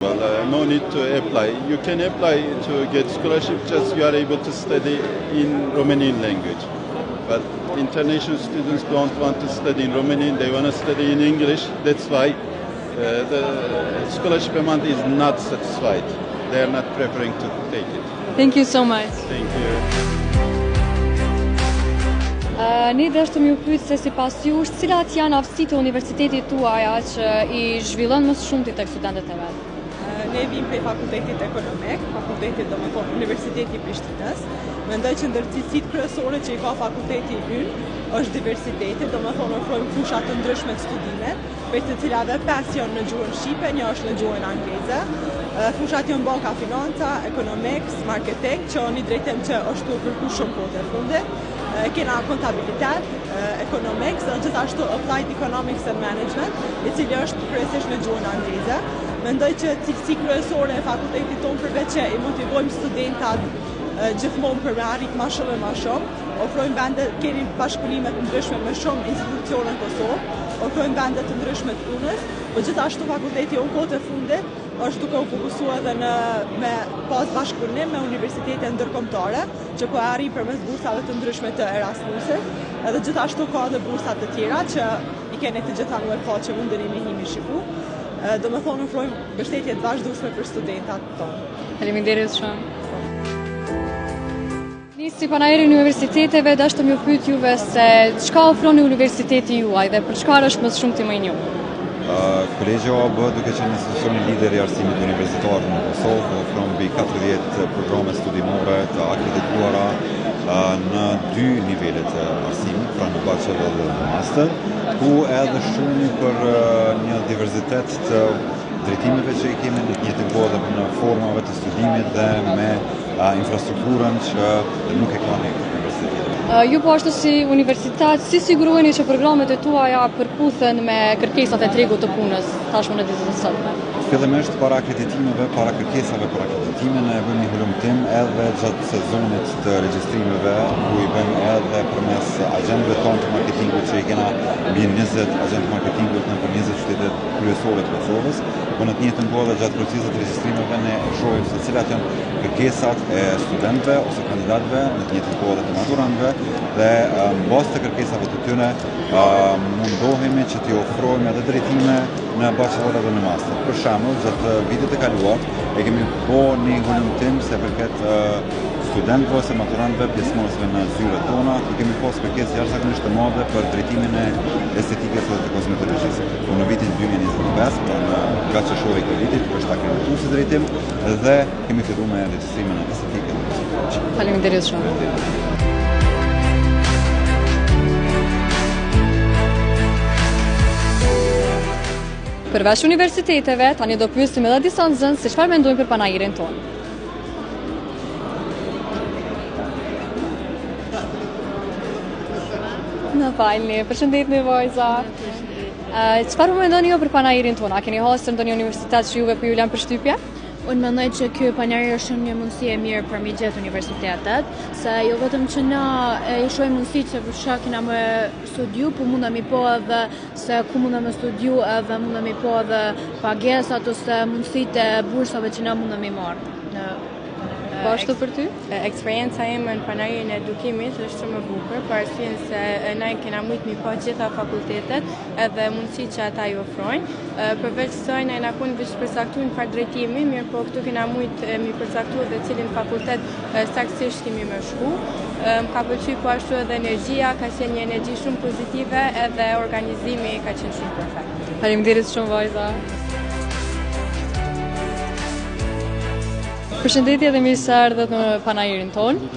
Well, no need to apply. You can apply to get scholarship just you are able to study in Romanian language. But international students don't want to study in Romanian, they want to study in English. That's why the scholarship amount is not satisfied. They are not preferring to take it. Thank you so much. Thank you. Ne dështëm ju pyet se sipas jush, cilat janë aftësitë e universitetit tuaja që I zhvillon më shumë tek studentët e vet? Ne vim prej fakultetit ekonomik, fakultetit domethënë Universiteti I Prishtinës. Mendoj që ndër cilësitë kryesore që I ka fakulteti ynë është diversiteti, domethënë ofrojmë fusha të ndryshme të studime, prej të cilave 5 janë në gjuhën shqipe, një është në gjuhën angleze. Fushat janë banka financa, economics, marketing, që një drejtim që është kërkuar shumë kohë të fundit. Kena kontabilitet, economics, dhe gjithashtu applied economics and management, I cili është kryesisht në gjuhën angleze. Mendoj që cilësi kryesore e fakultetit tonë përveç që I motivojmë studentat gjithmonë për me arrit ma shumë e ma shumë, ofrojmë vende, kemi bashkëpunime të ndryshme me shumë institucione në Kosovë, ofrojmë vende të ndryshme të punës, por gjithashtu fakulteti unë kohët e fundit është duke u fokusuar edhe me pas bashkëpunim me universitete ndërkombëtare, që po arrin përmes bursave të ndryshme të Erasmusit, edhe gjithashtu ka edhe bursa të tjera që I keni të gjitha në website që mundeni me himi shiku. Domethënë ofrojmë mbështetje të vazhdueshme për studentat tonë. Faleminderit shumë. Si panajeri në universiteteve, dështëm ju pyet juve se çka ofron universiteti juaj dhe për çfarë është më shumë ti më I njohur? Kolegji OAB duke qenë institucioni lider I arsimit universitar në Kosovë, ofron mbi 40 programe studimore të akredituara në 2 nivele të arsimit, pra në bachelor dhe në master, ku edhe shumë për një diversitet të drejtimeve që I kemi në një të kohë dhe në formave të studimit dhe me infrastrukturën që nuk e ka në universitetet. Ju po ashtu si universitet, si siguroheni që programet e tuaja përputhen me kërkesat e tregut të punës tashmë në ditët e sotme? Fillimisht para akreditimeve, para kërkesave për akreditime, ne bëjmë një hulumtim edhe gjatë sezonit të regjistrimeve, ku I bëjmë edhe përmes agjendëve tonë të marketingut që I kena mbi 20 agjendë marketingut në për 20 qytetet kryesore të Kosovës. Po në të njëjtën kohë dhe gjatë procesit të regjistrimeve ne shohim se cilat janë kërkesat e studentëve ose kandidatëve, në të njëjtën kohë dhe të maturantëve, dhe mbas të kërkesave të tyre mundohemi që t'i ofrojmë edhe drejtime në bachelor dhe në master. Për shembull, gjatë vitit të kaluar e kemi bërë një hulumtim se përket studentëve ose maturantëve pjesëmarrësve në zyret tona, I kemi pas kërkesë jashtëzakonisht të madhe për drejtimin e estetikës dhe të kozmetologjisë. Po në vitin 2025, pra në gratë që shohë I vitit, është akredituar si drejtim dhe kemi filluar me regjistrimin e estetikës dhe kozmetologjisë. Faleminderit shumë. Përveç universiteteve, tani do pyesim edhe disa nxënës se çfarë mendojnë për panajirin tonë. Në falni, përshëndetje vajza. Çfarë mendoni ju për panajirin tonë? A keni hasur ndonjë universitet që juve po ju lën përshtypje? Unë mendoj që ky panajir është një mundësi e mirë për mi gjetë universitetet, se jo vetëm që na I shohim mundësi që për shkak kena me studiu, po mundemi po edhe se ku mundem me studiu edhe mundemi po edhe pagesat ose mundësitë e bursave që na mundemi marrë. Po ashtu për ty? Eksperienca ime në panajirin e edukimit është shumë e bukur, për arsyeën se na kena mujt mi pa gjitha fakultetet edhe mundësitë që ata I ofrojnë. Përveç kësaj na kena qenë veç përcaktuar në fakt drejtimi, mirë po këtu kena mujt mi përcaktuar dhe cilin fakultet saktësisht kemi më shku. Më ka pëlqyer po ashtu edhe energjia, ka qenë një energji shumë pozitive edhe organizimi ka qenë shumë perfekt. Faleminderit shumë vajza. Përshëndetje dhe mirë se erdhët në panajirin tonë.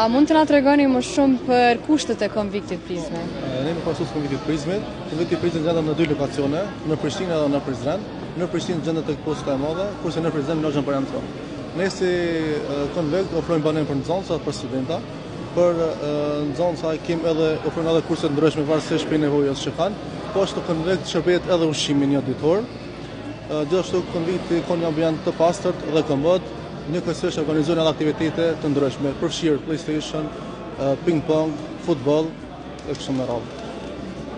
Mund të na tregoni më shumë për kushtet e konviktit Prizme? Ne kemi pasur konviktit Prizmet. Konvikti Prizmet gjendet në 2 lokacione, në Prishtinë dhe në Prizren. Në Prishtinë gjendet tek posta e madhe, kurse në Prizren në logjën Paramco. Ne si konvikt ofrojmë banim për nxënësa, për studenta. Për nxënësa ofrojmë edhe kurse të ndryshme varësisht prej nevojës që kanë. Po ashtu konvikt shërbehet edhe ushqimin një ditor. Gjithashtu konvikti ka një ambient të pastërt dhe këmbët. Njëkohësisht organizojnë edhe aktivitete të ndryshme, përfshirë PlayStation, ping-pong, futboll e kështu me radhë.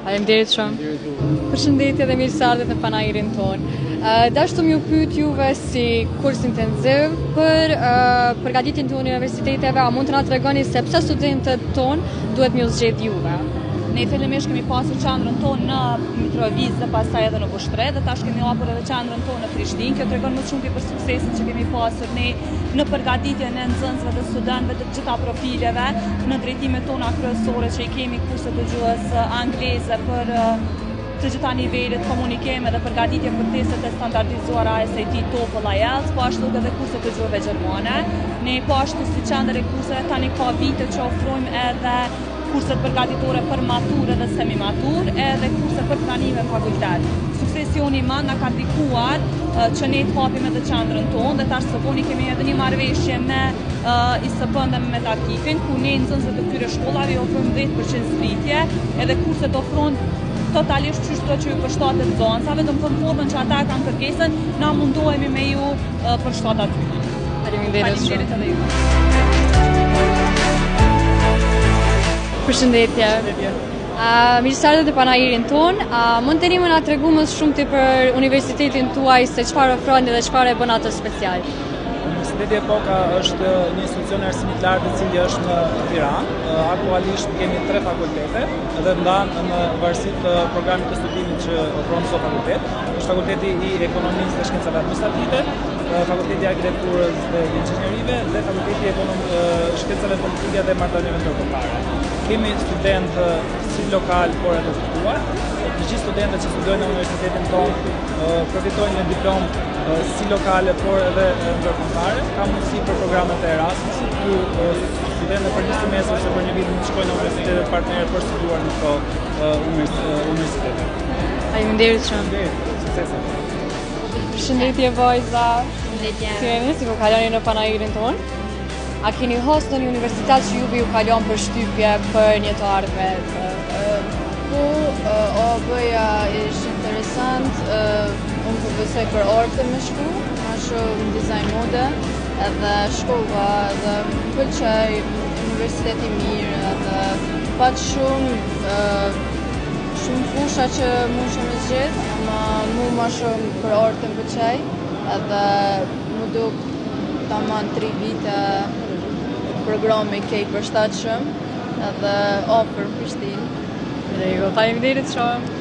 Faleminderit shumë. Përshëndetje dhe mirë se ardhët në panajirin tonë. Dashtu m'ju pyet juve si kurs intenziv për përgatitjen të universiteteve, a mund të na tregoni se pse studentët tonë duhet m'ju zgjedh juve? Ne fillimisht kemi pasur qendrën tonë në Mitrovicë dhe pastaj edhe në Vushtrë dhe tash kemi hapur edhe qendrën tonë në Prishtinë. Kjo tregon më shumë për suksesin që kemi pasur ne në përgatitjen e nxënësve dhe studentëve të gjitha profileve në drejtimet tona kryesore që i kemi kurse të gjuhës angleze për të gjitha nivelet, komunikime dhe përgatitje për testet e standardizuara SAT, TOEFL, IELTS, po ashtu edhe kurse të gjuhëve gjermane. Ne po ashtu si qendër e kurseve tani ka vite që ofrojmë edhe kurset përgatitore për maturë dhe semi-maturë, edhe kurse për pranime fakultet. Suksesioni ma na ka ndikuar që ne të hapim edhe qendrën tonë dhe tash së voni kemi edhe një marrëveshje me ISP-n dhe me Takifin, ku ne nxënësve të këtyre shkollave ofrojmë 10% zbritje, edhe kurset ofrojnë totalisht çështja që ju përshtatet nxënësave, domethënë formën që ata kanë kërkesën, na mundohemi me ju përshtat aty. Faleminderit edhe ju. Përshëndetje. Mirë se ardhët në panajirin ton. Mund të më na tregu më shumë për universitetin tuaj se çfarë ofroni dhe çfarë e bën atë special? Universiteti Epoka është një institucion arsimit lartë i cili është në Tiranë. Aktualisht kemi 3 fakultete dhe ndanë në varësi të programit të studimit që ofron çdo fakultet. Është fakulteti i ekonomisë dhe shkencave administrative, fakulteti i arkitekturës dhe inxhinierive dhe fakulteti i shkencave politike dhe marrëdhënieve ndërkombëtare. Kemi studentë si lokal por edhe të ftuar. Të gjithë studentët që studojnë në universitetin tonë përfitojnë një diplomë si lokale por edhe ndërkombëtare. Ka mundësi për programet e Erasmusit, ku studentët për një semestër ose për një vit mund të shkojnë në universitetet partnere për studiuar në këto universitete. Faleminderit shumë. Suksese. Përshëndetje vajza. Përshëndetje. Si jeni? Si ku kaloni në panajirin tonë? A keni host në një universitet që juve ju kalon për shtypje për një të ardhmet? Po, OB-ja ishte interesant, unë përvesoj për orte me shku, ma shumë dizajn mode, edhe shkova edhe më pëlqej universiteti mirë, edhe pat shumë fusha që mund shumë e zgjedh, ama mu ma shumë për orte më pëlqej, edhe më duk tamam 3 vite programi kej përshtatshëm edhe ofër Prishtinë. Faleminderit shumë.